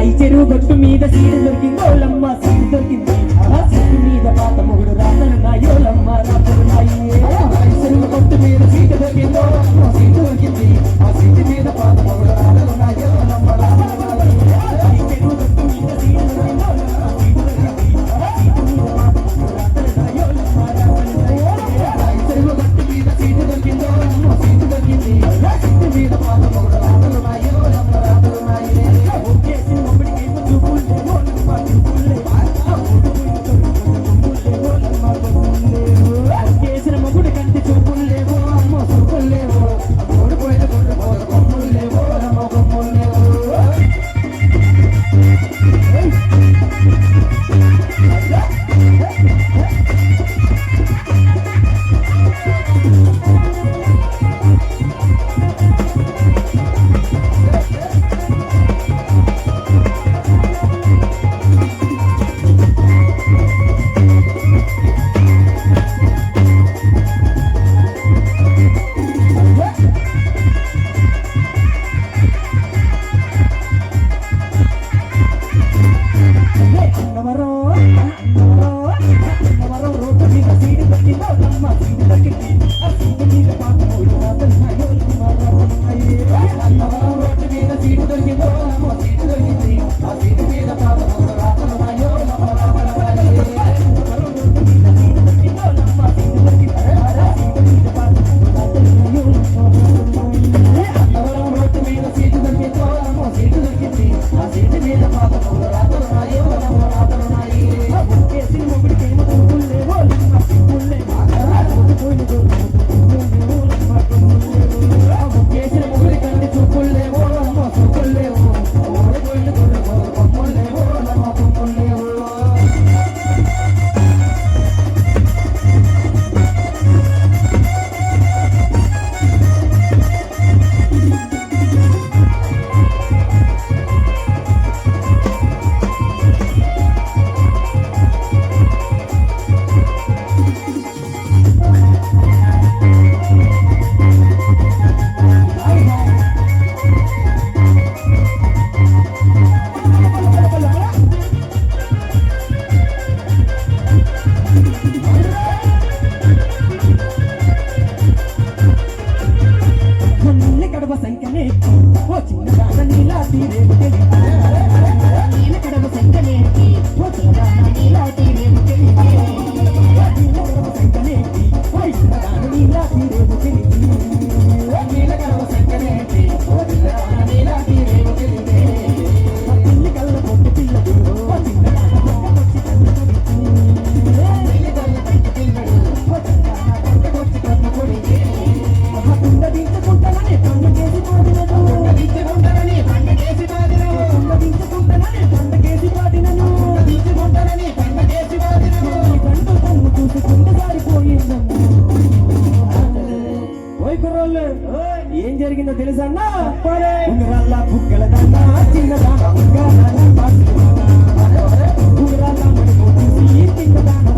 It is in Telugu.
రాయి చెరువు గట్టు మీద సీడు దొరికిందోలమ్మ సీడు దొరికింది ఆ సీటు మీద పాత మొగుడు రాతలు నాయోలమ్మ రాతలు నాయి రాయి చెరువు గట్టు మీద సీటు దొరికిందోలమ్మ సీటు దొరికింది ఆ సీటు మీద పాత మొగుడు రాతలు నాయోలమ్మ రాతలు నాయి రాయి చెరువు గట్టు మీద సీటు దొరికిందోలమ్మ సీటు దొరికింది ఆ సీటు మీద పాత మొగుడు రాతలు నాయోలమ్మ రాతలు నాయి రాయి చెరువు గట్టు మీద సీటు దొరికిందోలమ్మ సీటు దొరికింది ఆ సీటు మీద పాత మొగుడు రాతలు నాయోలమ్మ రాతలు నాయి ఏం జరిగిందో తెలుసన్నా ఉంగరాల బుగ్గల దాన్నా చిన్నదానా ఉంగరాల మడిపోతూసి చిన్నదానా